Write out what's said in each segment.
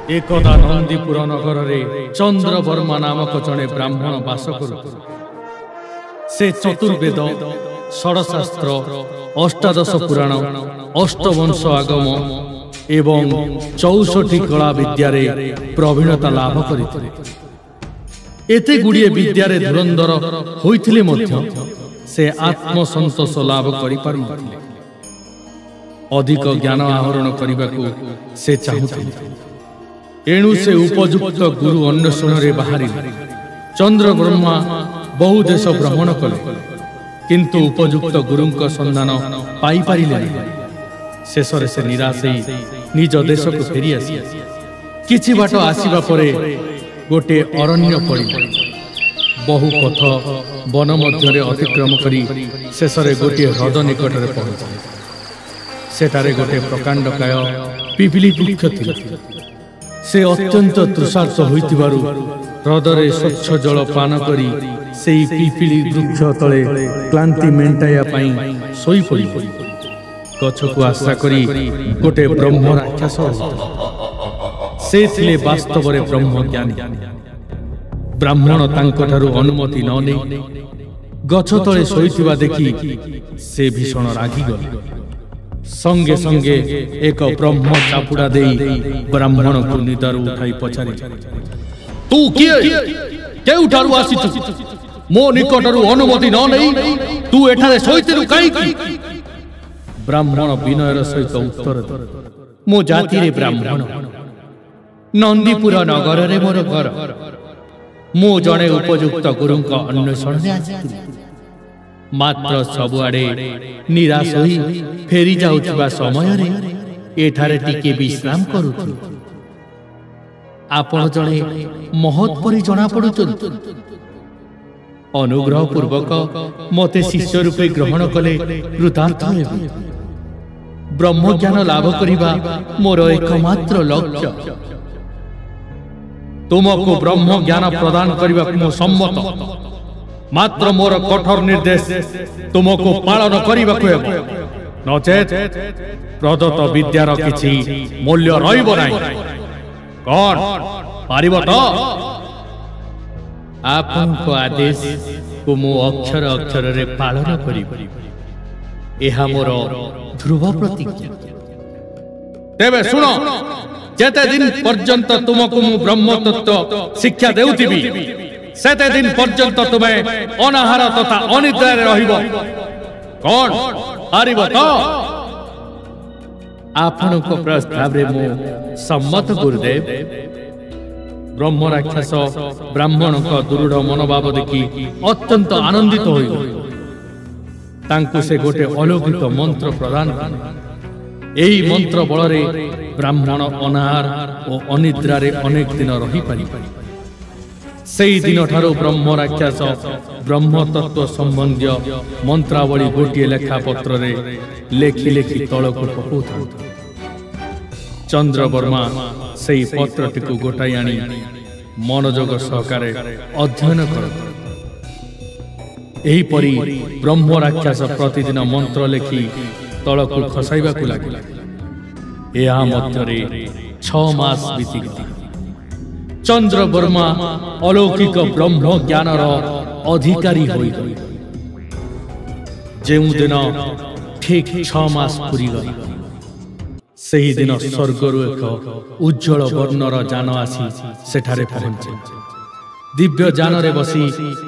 एकदा नंदीपुर नगर रे चंद्रवर्मा नामक जड़े ब्राह्मण बास करुଥିଲେ। से चतुर्वेद, षडशास्त्र, अष्टादश पुराण, अष्टवंश आगम एवं 64 कला विद्यारे प्रवीणता लाभ करथिले। एते गुड़िए विद्यारे धुरंधर होइथिले मध्य से आत्मसंतोष लाभ करि पारुनथिले। अधिक ज्ञान आहरण करबाकू से चाहुथिले। एणु से उपयुक्त गुरु अन्वेषण रे बाहरिले। चंद्रवर्मा बहु देश भ्रमण कले, किंतु उपयुक्त गुरुंक संधान पाई पारिले नहीं। शेषरे से निराश निज देश को फेरी आसी किछि बाट आसीबा परे गोटे अरण्य पड़ी बहु पथ वन मध्य अतिक्रम करी शेषरे गोटे ह्रद निकट में पहुंचे। सेठारे गोटे प्रकांडकाय पिपिली वृक्ष थिला। से अत्यंत तृषार्त होइतिबारु ह्रदरे स्वच्छ जल पान करी सेई पिपिली वृक्ष तले क्लांति मेंटाया पाई सोई पड़ी। गछकु आशा करी गोटे ब्रह्म राक्षस से थिले वास्तव रे ब्रह्मज्ञानी। ब्राह्मण तांकठारु अनुमति न नै गछ तले सोईथिबा देखि से भीषण रागी गले। संगे संगे एक ब्रह्म चापुड़ा देई ब्राह्मण को निदारु उठाई पछारि, तू किए केउठारु आसिछु? मो निकटरु अनुमति न नै तू एठारे सोईतिरु काई की? ब्राह्मण विनयर सहित उत्तर दे, मो जाति रे ब्राह्मण, नंदीपुर नगर रे मोर घर। मो जणे उपयुक्त गुरुंक अन्वेषण रे आसिथि। मात्र सबुआडे निराश होई फेरी जाउथिबा समय रे एठारे टिके विश्राम करूथि। आपण जणे महत परि जणा पडुचंती। अनुग्रह पूर्वक मते शिष्य रूपे ग्रहण कले कृतार्थ हेबि। ब्रह्मज्ञान लाभ करिबा मोर एकमात्र लक्ष्य। तुमको ब्रह्म ज्ञान प्रदान करने को सम्मत, मात्र मोर कठोर निर्देश तुमको पालन करने को नचेत प्रदत्त विद्यार किछि मूल्य रहिबो नाही। कौन पारिब तो? आपनको आदेश को मु अक्षर अक्षर रे पालन करिबि। एहा मोर ध्रुव प्रतिज्ञा। तेबे सुनो, जेते दिन पर्यंत तुमको मु ब्रह्म तत्व शिक्षा देउथिबि सेते दिन पर्यंत तुमे अनाहार तथा अनिद्रा रहिबो। कौन पारिब तो? आपनको प्रस्ताव रे मु सम्मत गुरुदेव। ब्रह्म राक्षस ब्राह्मण का दृढ़ मनोभाव देखि अत्यंत आनंदित होई तांकु से गोटे अलौकिक मंत्र प्रदान कले। एही मंत्र बलरे ब्राह्मण अनाहार और अनिद्रा रे अनेक दिन रही पारि। सेही दिन ठारो ब्रह्म राक्षस ब्रह्म तत्व संबंधी मंत्रावली गोटे लेखा पत्र रे लेखि लेखि तळकु पकाउथा। चंद्रवर्मा सेही पत्रटिकु गोटाई आनी मनोयोग सहकारे अध्ययन करत। एही परी ब्रह्म राक्षस प्रतिदिन मंत्र लेखि तळकु खसाइबाकु लागिला। एहा मध्यरे 6 मास बीतीगला। चंद्रवर्मा अलौकिक ब्रह्म ज्ञानर अधिकारी होई गले। जेउ दिन ठीक 6 मास पूरी गला सेही दिन स्वर्गरु एक उज्जवल वर्णर जान आसी सेठारे पहुंचे। दिव्य जान रे बसी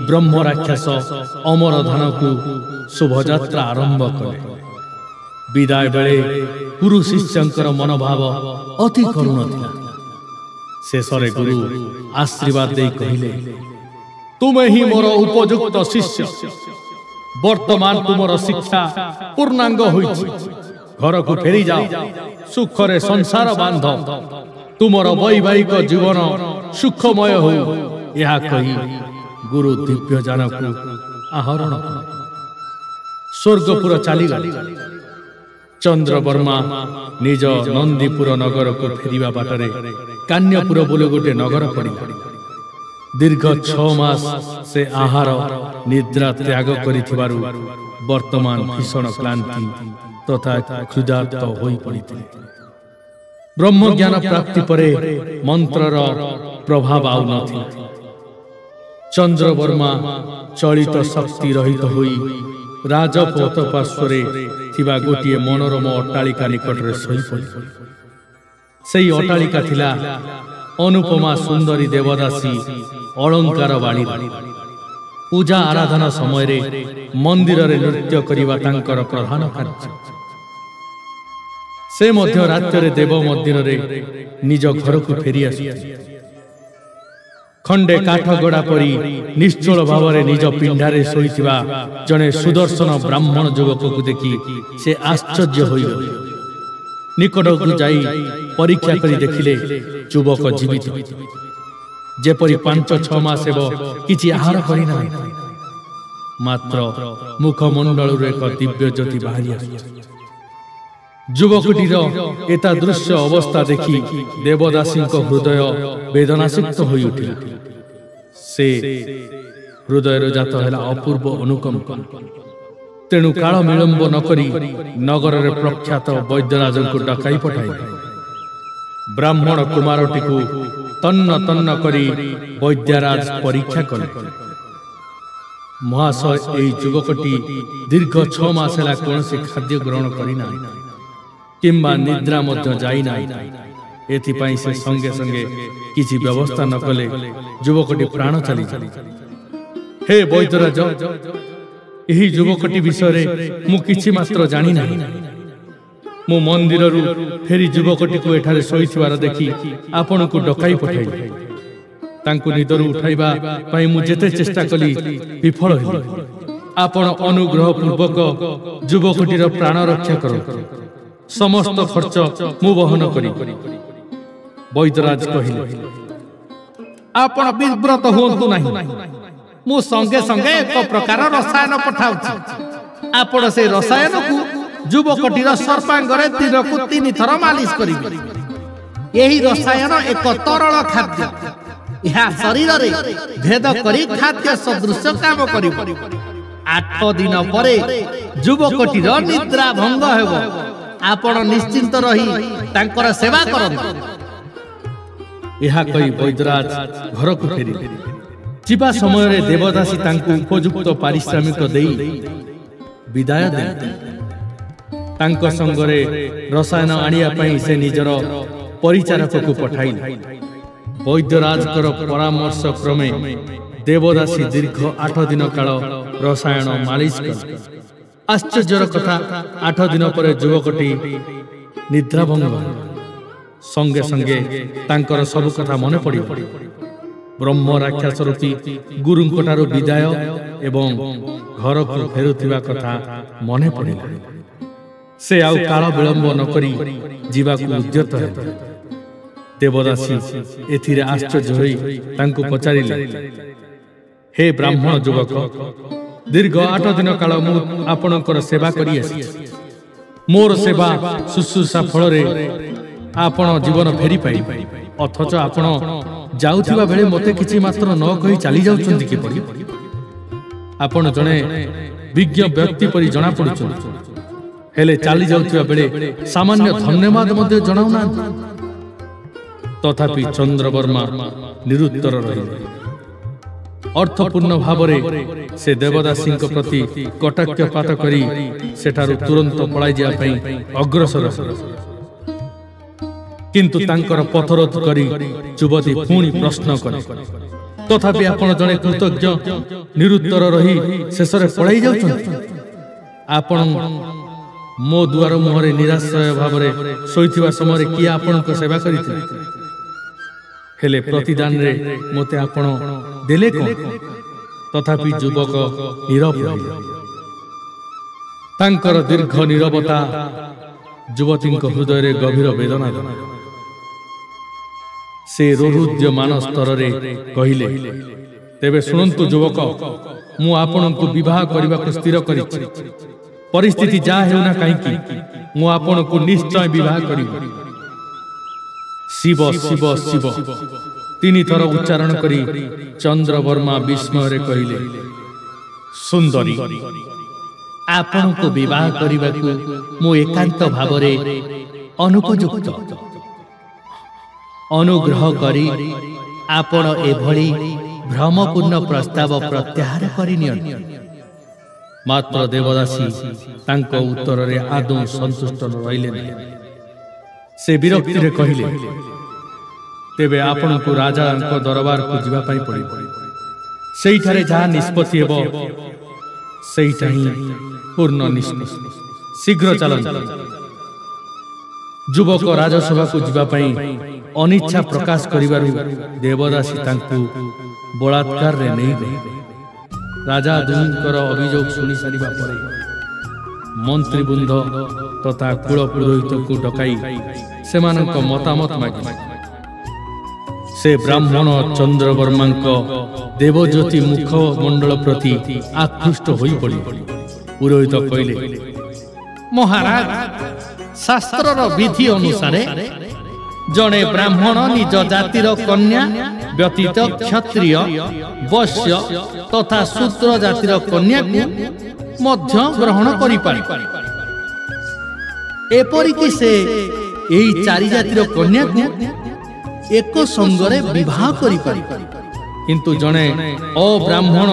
ब्रह्म राक्षस अमर धन को शुभयात्रा आरंभ कले। विदाय बेले गुरु शिष्यंकर मनोभाव अति करुण थिला। शेषरे गुरु आशीर्वाद दे कहिले, तुमे ही मोर उपयुक्त शिष्य। वर्तमान तुमर शिक्षा पूर्णांग होइछि। घर को फेरी जाओ, सुखरे संसार बांध। तुमर वैवाहिक जीवन सुखमय हो। यह कही गुरु दिव्य जान को आहरण स्वर्गपुर चली गले। चंद्रवर्मा निज नंदीपुर नगर को फेरिबा बाटरे कान्यपुर बोले गोटे नगर पड़िला। दीर्घ 6 मास से आहार निद्रा त्याग करिथिबारु वर्तमान भीषण क्लांति तथा क्षुधार्त होई पड़िथिले। ବ୍ରହ୍ମଜ୍ଞାନ ପ୍ରାପ୍ତି ପରେ ମନ୍ତ୍ରର ପ୍ରଭାବ ଆଉ ନଥିଲା। ଚନ୍ଦ୍ରବର୍ମା ଚଳିତ ଶକ୍ତି ରହିତ ହୋଇ ରାଜପଥ ପାର୍ଶ୍ୱରେ ଥିବା ଗୋଟିଏ ମନୋରମ ଅଟ୍ଟାଳିକା ନିକଟରେ ଶୋଇପଡ଼ିଲେ। ସେହି ଅଟ୍ଟାଳିକା ଥିଲା ଅନୁପମା ସୁନ୍ଦରୀ ଦେବଦାସୀ ଅଳଙ୍କାର ବାଣୀ। ପୂଜା ଆରାଧନା ସମୟରେ ମନ୍ଦିରରେ ନୃତ୍ୟ କରିବା ତାଙ୍କର ପ୍ରଧାନ କାର୍ଯ୍ୟ। ସେ ମଧ୍ୟ ରାତ୍ୟରେ ଦେବ ମନ୍ଦିରରେ ନିଜ ଘରକୁ ଫେରି ଆସୁଥିଲେ। ଖଣ୍ଡେ କାଠ ଗଡ଼ା ପରି ନିଶ୍ଚଳ ଭାବରେ ନିଜ ପିଣ୍ଡାରେ ଶୋଇଥିବା ଜଣେ ସୁଦର୍ଶନ ବ୍ରାହ୍ମଣ ଯୁବକକୁ ଦେଖି ସେ ଆଶ୍ଚର୍ଯ୍ୟ ହୋଇଗଲେ। ନିକଟକୁ ଯାଇ ପରୀକ୍ଷା କରି ଦେଖିଲେ ଯୁବକ ଜୀବିତ, ଯେପରି 5-6 ମାସ ହେବ କିଛି ଆହାର କରିନାହିଁ। ମାତ୍ର ମୁଖମଣ୍ଡଳରୁ ଏକ ଦିବ୍ୟ ଜ୍ୟୋତି ବାହାରି ଆସୁଛି। ଯୁବକଟିର ଏତାଦୃଶ୍ୟ ଅବସ୍ଥା ଦେଖି ଦେବଦାସୀଙ୍କ ହୃଦୟ ବେଦନାସିକ୍ତ ହୋଇ ଉଠିଲା। ସେ ହୃଦୟରୁ ଜାତ ହେଲା ଅପୂର୍ବ ଅନୁକମ୍ପ। ତେଣୁ କାଳ ବିଳମ୍ବ ନ କରି ନଗରରେ ପ୍ରଖ୍ୟାତ ବୈଦ୍ୟରାଜଙ୍କୁ ଡକାଇ ପଠାଇଲେ। ବ୍ରାହ୍ମଣ କୁମାରଟିକୁ ତନ୍ନ ତନ୍ନ କରି ବୈଦ୍ୟରାଜ ପରୀକ୍ଷା କଲେ। ମହାଶୟ, ଏହି ଯୁବକଟି ଦୀର୍ଘ 6 ମାସ ହେଲା କୌଣସି ଖାଦ୍ୟ ଗ୍ରହଣ କରିନାହିଁ କିମ୍ବା ନିଦ୍ରା ମଧ୍ୟ ଯାଇନାହିଁ। ଏଥିପାଇଁ ସେ ସଙ୍ଗେ ସଙ୍ଗେ କିଛି ବ୍ୟବସ୍ଥା ନ କଲେ ଯୁବକଟି ପ୍ରାଣ ଚାଲିଯାଏ। ହେ ବୈଦ୍ୟରାଜ, ଏହି ଯୁବକଟି ବିଷୟରେ ମୁଁ କିଛି ମାତ୍ର ଜାଣିନାହିଁ। ମୁଁ ମନ୍ଦିରରୁ ଫେରି ଯୁବକଟିକୁ ଏଠାରେ ଶୋଇଥିବାର ଦେଖି ଆପଣଙ୍କୁ ଡକାଇ ପଠାଇଲି। ତାଙ୍କୁ ନିଦରୁ ଉଠାଇବା ପାଇଁ ମୁଁ ଯେତେ ଚେଷ୍ଟା କଲି ବିଫଳ ହେଲି। ଆପଣ ଅନୁଗ୍ରହ ପୂର୍ବକ ଯୁବକଟିର ପ୍ରାଣ ରକ୍ଷା କରନ୍ତୁ। ସମସ୍ତ ଖର୍ଚ୍ଚ ମୁଁ ବହନ କରି। ବୈଦ୍ୟରାଜ କହିଲେ, ଆପଣ ବିବ୍ରତ ହୁଅନ୍ତୁ ନାହିଁ। ମୁଁ ସଙ୍ଗେ ସଙ୍ଗେ ଏକ ପ୍ରକାର ରସାୟନ ପଠାଉଛି। ଆପଣ ସେହି ରସାୟନକୁ ଯୁବକଟିର ସର୍ବାଙ୍ଗରେ ଦିନକୁ 3 ଥର ମାଲିସ କରିବେ। ଏହି ରସାୟନ ଏକ ତରଳ ଖାଦ୍ୟ। ଏହା ଶରୀରରେ ଭେଦ କରି ଖାଦ୍ୟ ସଦୃଶ କାମ କରିବ। 8 ଦିନ ପରେ ଯୁବକଟିର ନିଦ୍ରା ଭଙ୍ଗ ହେବ। ଆପଣ ନିଶ୍ଚିନ୍ତ ରହି ତାଙ୍କର ସେବା କରନ୍ତୁ। ଏହା କହି ବୈଦ୍ୟରାଜ ଘରକୁ ଫେରିଲେ। ଯିବା ସମୟରେ ଦେବଦାସୀ ତାଙ୍କୁ ଉପଯୁକ୍ତ ପାରିଶ୍ରମିକ ଦେଇ ବିଦାୟ ଦେଲେ। ତାଙ୍କ ସଙ୍ଗରେ ରସାୟନ ଆଣିବା ପାଇଁ ସେ ନିଜର ପରିଚାରକକୁ ପଠାଇଲେ। ବୈଦ୍ୟରାଜଙ୍କର ପରାମର୍ଶ କ୍ରମେ ଦେବଦାସୀ ଦୀର୍ଘ 8 ଦିନ କାଳ ରସାୟନ ମାଲିସ କଲେ। ଆଶ୍ଚର୍ଯ୍ୟର କଥା, 8 ଦିନ ପରେ ଯୁବକଟି ନିଦ୍ରାଭଙ୍ଗ ହେଲା। ସଙ୍ଗେ ସଙ୍ଗେ ତାଙ୍କର ସବୁ କଥା ମନେ ପଡ଼ିବ। ବ୍ରହ୍ମ ରାକ୍ଷସ ରୂପୀ ଗୁରୁଙ୍କଠାରୁ ବିଦାୟ ଏବଂ ଘରକୁ ଫେରୁଥିବା କଥା ମନେ ପଡ଼ିଲା। ସେ ଆଉ କାଳ ବିଳମ୍ବ ନ କରି ଯିବାକୁ ଉଦ୍ୟତ ହେଲେ। ଦେବଦାସୀ ଏଥିରେ ଆଶ୍ଚର୍ଯ୍ୟ ହୋଇ ତାଙ୍କୁ ପଚାରିଲେ, ହେ ବ୍ରାହ୍ମଣ ଯୁବକ, ଦୀର୍ଘ 8 ଦିନ କାଳ ମୁଁ ଆପଣଙ୍କର ସେବା କରି ଆସିଛି। ମୋର ସେବା ଶୁଶ୍ରୂଷା ଫଳରେ ଆପଣ ଜୀବନ ଫେରି ପାଇବେ, ଅଥଚ ଆପଣ ଯାଉଥିବା ବେଳେ ମୋତେ କିଛି ମାତ୍ର ନ କହି ଚାଲି ଯାଉଛନ୍ତି କିପରି? ଆପଣ ଜଣେ ବିଜ୍ଞ ବ୍ୟକ୍ତି ପରି ଜଣାପଡ଼ୁଛନ୍ତି, ହେଲେ ଚାଲି ଯାଉଥିବା ବେଳେ ସାମାନ୍ୟ ଧନ୍ୟବାଦ ମଧ୍ୟ ଜଣାଉନାହାନ୍ତି। ତଥାପି ଚନ୍ଦ୍ରବର୍ମା ନିରୁତ୍ତର ରହିଲେ। ଅର୍ଥପୂର୍ଣ୍ଣ ଭାବରେ ସେ ଦେବଦାସୀଙ୍କ ପ୍ରତି କଟାକ୍ଷପାତ କରି ସେଠାରୁ ତୁରନ୍ତ ପଳାଇ ଯିବା ପାଇଁ ଅଗ୍ରସର ହେଲେ। କିନ୍ତୁ ତାଙ୍କର ପଥରୋଧ କରି ଯୁବତୀ ପୁଣି ପ୍ରଶ୍ନ କଲେ, ତଥାପି ଆପଣ ଜଣେ କୃତଜ୍ଞ ନିରୁତ୍ତର ରହି ଶେଷରେ ପଳାଇ ଯାଉଛନ୍ତି। ଆପଣ ମୋ ଦୁଆର ମୁହଁରେ ନିରାଶ୍ରୟ ଭାବରେ ଶୋଇଥିବା ସମୟରେ କିଏ ଆପଣଙ୍କ ସେବା କରିଥିଲେ? ହେଲେ ପ୍ରତିଦାନରେ ମୋତେ ଆପଣ ଦେଲେ କଣ? ତଥାପି ଯୁବକ ନୀରବ ରହିଲେ। ତାଙ୍କର ଦୀର୍ଘ ନୀରବତା ଯୁବତୀଙ୍କ ହୃଦୟରେ ଗଭୀର ବେଦନା ଦେଲା। ସେ ରୋରୁଦ୍ୟମାନ ସ୍ତରରେ କହିଲେ, ତେବେ ଶୁଣନ୍ତୁ ଯୁବକ, ମୁଁ ଆପଣଙ୍କୁ ବିବାହ କରିବାକୁ ସ୍ଥିର କରିଛି। ପରିସ୍ଥିତି ଯାହା ହେଉନା କାହିଁକି ମୁଁ ଆପଣଙ୍କୁ ନିଶ୍ଚୟ ବିବାହ କରିବି। ଶିବ ଶିବ ଶିବ 3 ଥର ଉଚ୍ଚାରଣ କରି ଚନ୍ଦ୍ରବର୍ମା ବିସ୍ମୟରେ କହିଲେ, ସୁନ୍ଦରୀ, ଆପଣଙ୍କୁ ବିବାହ କରିବାକୁ ମୁଁ ଏକାନ୍ତ ଭାବରେ ଅନୁପଯୁକ୍ତ। अनुग्रह करी आपण एभली भ्रमपूर्ण प्रस्ताव प्रत्याहार करिनियंतु। मात्र देवदासी तांको उत्तर रे आदौ संतुष्ट रहिले नहीं। से विरक्ति रे कहिले, तेबे आपण को राजा दरबार को जीवा पाई पड़िबो। सेइठारे जहा निष्पत्ति हेबो सेइठा ही पूर्ण निष्पत्ति। शीघ्र चलन। युवक राजसभा को जीवा पाई अनिच्छा प्रकाश करिबारु देवदासी तांकु बलात्कार रे नहीं गले। राजा दुहिंकर अभियोग शुणी सारिबा परे मंत्रीबृंद तथा कुल पुरोहित को डकाई सेमानक मतामत मागिले। से ब्राह्मण चंद्रवर्मा देवज्योति मुखमंडल प्रति आकृष्ट होई पड़ी। पुरोहित कहले, महाराज, शास्त्रर विधि अनुसार जड़े ब्राह्मण निज जातिर कन्या व्यतीत क्षत्रिय वैश्य तथा शूद्र जातिर कन्या को मध्य ग्रहण करि पारि। एपरिक से एही चारि जातिर कन्या को एक संगरे विवाह करि पारि। किंतु जड़े अब्राह्मण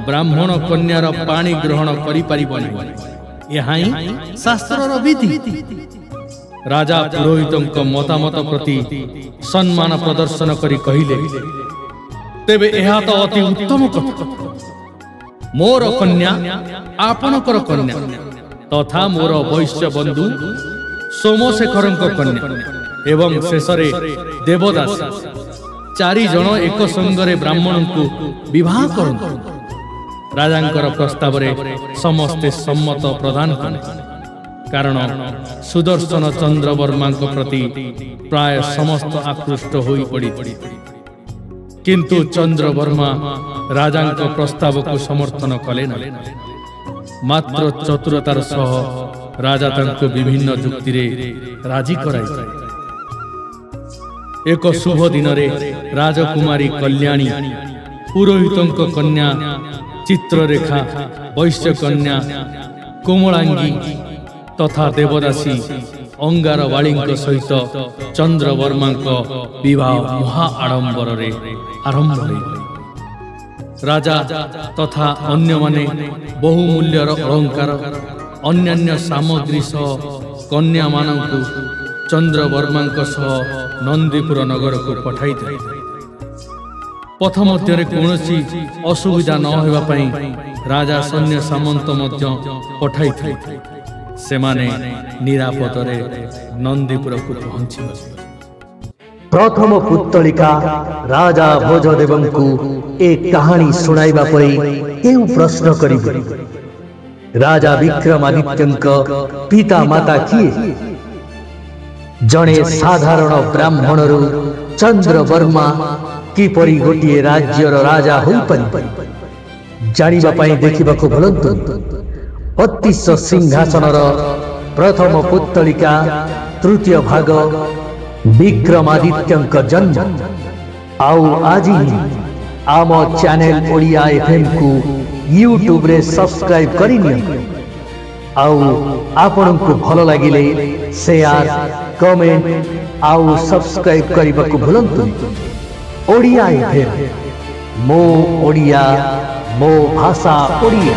ब्राह्मण कन्यार पाणी ग्रहण करि पारिबो नहीं। यह शास्त्रर विधि। राजा पुरोहितंक मतामत प्रति सम्मान प्रदर्शन करी कहिले, तेबे एहा तो अति उत्तम कथा। मोर कन्या आपणकर कन्या तथा मोर वैश्य बंधु सोमशेखरंक कन्या एवं शेषरे देवदास चारि जन एक संगरे ब्राह्मण को विवाह करंतु। राजांकर प्रस्ताव रे समस्ते सम्मत प्रदान कले। कारण सुदर्शन चंद्रवर्मा प्रति प्राय समस्त आकृष्ट होई पड़ी। किंतु चंद्रवर्मा राजांक प्रस्ताव को समर्थन कले ना। मात्र चतुरतार सह राजा तांको विभिन्न जुक्ति रे राजी कराई। एक शुभ दिन रे राजकुमारी कल्याणी पुरोहितंक कन्या चित्ररेखा वैश्य कन्या कोमलांगी तथा देवदासी अंगारवाली सहित चंद्रवर्मा विवाह महा आडंबर रे आरंभ हो। राजा तथा अन्य माने बहुमूल्यर अलंकार अन्यान्य सामग्री सह कन्या मानकु चंद्रवर्मा सह नंदीपुर नगर को पठाई थे। पथ मध्य कौनसी असुविधा न होगा पई राजा सैन्य सामंत मध्य पठाई थे। सेमाने निरापद रे नंदीपुर को पहुंची। प्रथम पुत्तलिका राजा भोजदेव को एक कहानी सुनाइबा पई केउ प्रश्न करिबे। राजा विक्रमादित्यंक पिता माता किए? जणे साधारण ब्राह्मणरू चंद्रवर्मा किपरि गोटिए राज्यर राजा होई पारि जानिबा पई देखिबाको भलंतु। 32 सिंहासनर प्रथम पुत्तलिका तृतीय भाग विक्रमादित्यंक जन्म। आउ आज आम चैनल ओडिया एफएम को यूट्यूब रे सब्सक्राइब करिनियो। आउ आपन को भल लागिले शेयर कमेंट आउ सब्सक्राइब करबाको भूलंतु। ओडिया एफएम, मो ओडिया, मो भाषा ओडिया।